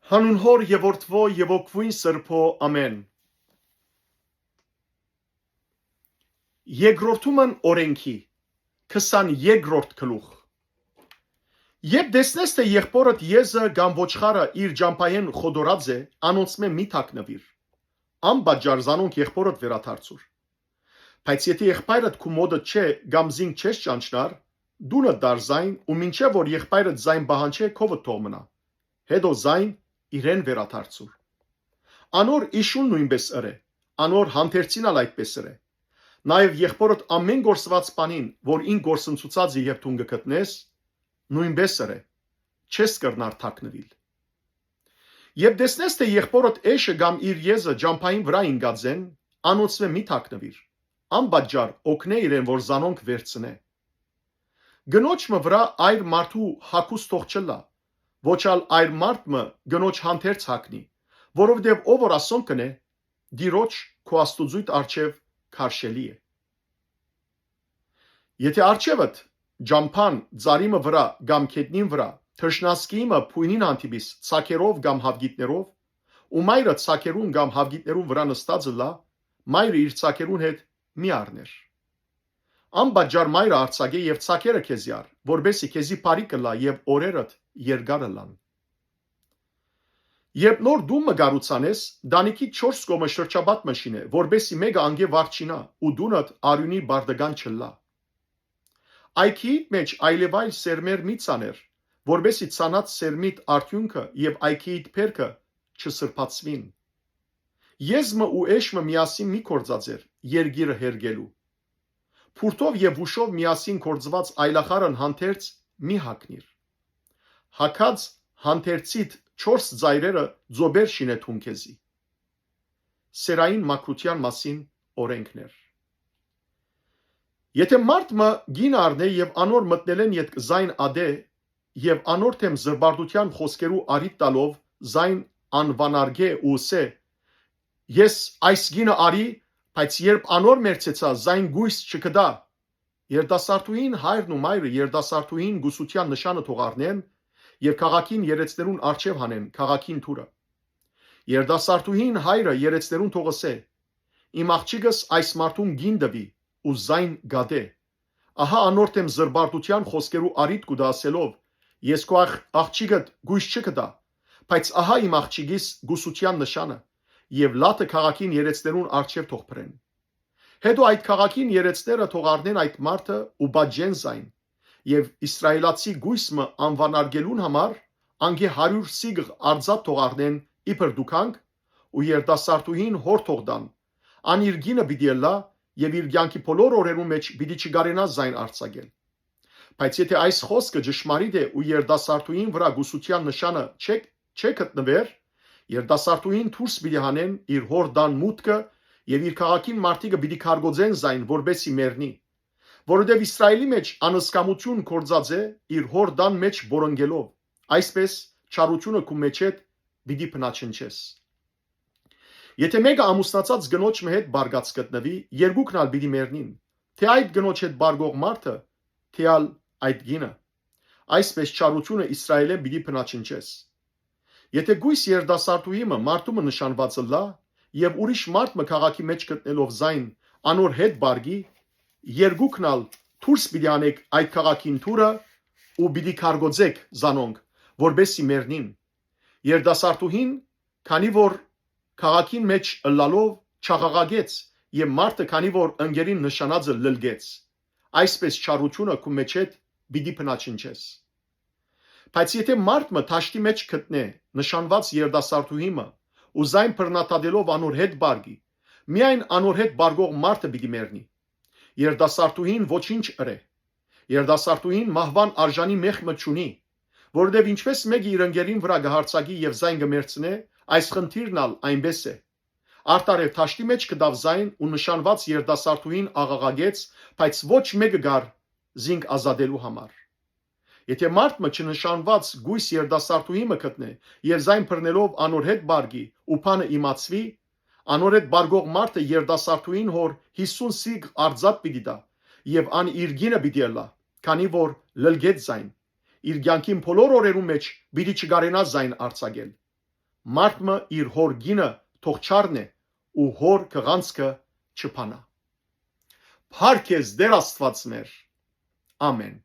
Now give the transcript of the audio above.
Հանուն հոր եւ որդվո եւ օգվույն սրբո ամեն։ Երկրորդումն օրենքի 22-րդ գլուխ։ Երբ տեսնես թե եղբորդ եզը կամ ոչխարը իր ջամփայեն խոդորած է, անոնցմե մի թաքնվիր։ Անբաժար զանոնք եղբորդ վերաթարցուր։ Բայց եթե եղբայրդ քու մոդը չէ կամ զինք չես ճանչնար, դունը դար զայն ու մինչև որ եղբայրդ զայն բահանչե քովը թող մնա։ Հետո զայն իրեն վերաթարցուր։ Անոր իշուն նույնպես ըրե, անոր հանդերձինալ այդպես ըրե։ Նաև եղբորդ ամեն գործված բանին, որ ին գործընծուցած է եւ դուն գտնես, նույնպես ըրե, չես կրնար թաքնվիլ։ Եվ տեսնես թե եղբորդ էշը կամ իր եզը ջամփային վրա ինգածեն, անոնցմե մի թաքնվիր։ Անբաժար օգնե իրեն, որ զանոնք վերցնե։ Գնոջը վրա այր մարդու հակուստ թող չլա, ոչալ այր մարդը գնոջ հանդերձ հակնի, որովհետև ով որ ասոն կնե, դիրոջ քո աստուծույթ արչև քարշելի է։ Եթե արչևդ ջամփան ծարիմը վրա կամ քետնին վրա, թշնասկիմը փույնին անտիբիս ցակերով կամ հավգիտներով, ու մայրը ցակերուն կամ հավգիտներուն վրա նստածը լա, մայրը իր ցակերուն հետ մի առներ։ Անբաժար մայրը արցակե եւ ցակերը քեզի առ, որբեսի քեզի բարի կլա եւ օրերդ երկարը լան։ Երբ նոր դումը գառուցանես, դանիքի 4 կողմը շրջաբադ մշինե, որբեսի մեկը անգե վարչինա ու դունդ արյունի բարդգան չլա։ Այքի մեջ այլևայլ սերմեր մի ցաներ, որբեսի ցանած սերմիտ արդյունքը եւ այքիիդ փերքը չսրբացվին։ Եզմը ու էշմը միասին մի կործածեր, երգիրը հերգելու։ Փուրթով եւ ուշով միասին կործված այլախարն հանդերձ մի հակնիր։ Հակած հանդերձիդ 4 ծայրերը ձոբեր շինե թունքեզի։ Սերային մաքրության մասին օրենքներ։ Եթե մարդը գին առնե եւ անոր մտնելեն յետ զայն ադե եւ անոր թեմ զրբարդության խոսքերու արիտ տալով զայն անվանարգե ու սե ես այս գինը արի, բայց երբ անոր մերցեցա զայն գույս չկդա, երդասարտուհին հայրն ու մայրը երդասարտուհին գուսության նշանը թող առնեն եւ քաղաքին երեցներուն արչեւ հանեն քաղաքին թուրը։ Երդասարտուհին հայրը երեցներուն թող ասե. Իմ աղջիկս այս մարդուն գին դվի ու զայն գադե։ Ահա անոր թեմ զրբարդության խոսքերու արիտ կուդասելով ես քո աղջիկդ գույս չկդա, բայց ահա իմ աղջիկիս գուսության նշանը եւ լաթը քաղաքին երեցներուն արչեւ թող փրեն։ Հետո այդ քաղաքին երեցները թող առնեն այդ մարդը ու բաժեն զայն եւ իսրայելացի գույսը անվանարգելուն համար անգե 100 սիգղ արձատ թող առնեն իբր դուքանք ու երդասարտուհին հոր թող դան ան իր գինը պիտի լա եւ իր կյանքի բոլոր օրերուն մեջ պիտի չգարենա զայն արձակել։ Բայց եթե այս խոսքը ճշմարիտ է ու երդասարտուհին վրա գուսության նշանը չէ գտնվեր, երդասարտուհին դուրս պիտի հանեն իր հոր դան մուտքը եւ իր քաղաքին մարդիկը պիտի քարգոծեն զայն որբեսի մեռնի, որովհետեւ Իսրայելի մեջ անհսկամություն կործած է իր հոր դան մեջ բորոնգելով, այսպես չարությունը քու մեջ հետ պիտի փնաչնչես։ Եթե մեկը ամուսնացած գնոջ հետ բարգած գտնվի, երկուքն ալ պիտի մեռնին, թե այդ գնոջ հետ բարգող մարդը, թե ալ այդ գինը, այսպես չարությունը Իսրայելեն պիտի փնաչնչես։ Եթե գույս երդասարտուհիմը մարդումը նշանվածը լա եւ ուրիշ մարդ մը քաղաքի մեջ գտնելով զայն անոր հետ բարգի, երկուքն ալ դուրս պիտի անեք այդ քաղաքին թուրը ու պիտի քարգոծեք զանոնք, որբեսի մեռնին։ Երդասարտուհին, քանի որ քաղաքին մեջ ըլլալով չաղաղագեց եւ մարդը քանի որ ընկերին նշանածը լլգեց, այսպես չարությունը քու մեջ հետ պիտի փնաչնչես։ Բայց եթե մարդը թաշտի մեջ գտնե նշանված երդասարտուհիմը ու զայն բռնատադելով անոր հետ բարգի, միայն անոր հետ բարգող մարդը պիտի մեռնի։ Երդասարտուհին ոչինչ ըրե։ Երդասարտուհին մահվան արժանի մեղմը չունի, որովհետև ինչպես մեկը իր ընկերին վրա գահարցակի եւ զայն գմերցնե, այս խնդիրն ալ այնպես է։ Արտարև թաշտի մեջ կդավ զայն ու նշանված երդասարտուհին աղաղագեց, բայց ոչ մեկը գար զինք ազատելու համար։ Եթե մարդը չնշանված գույս երդասարտուհիմը գտնե եւ զայն բռնելով անոր հետ բարգի ու բանը իմացվի, անոր հետ բարգող մարդը երդասարտուհին հոր 50 սիգ արձատ պիտի տա եւ ան իր գինը պիտի լա, քանի որ լլգեց զայն։ Իր կյանքին բոլոր օրերու մեջ պիտի չգարենա զայն արձակել։ մարդը իր հոր գինը թող չառնե ու հոր կղանցքը չփանա։ Փառք ես Տեր Աստված մեր։ Ամեն։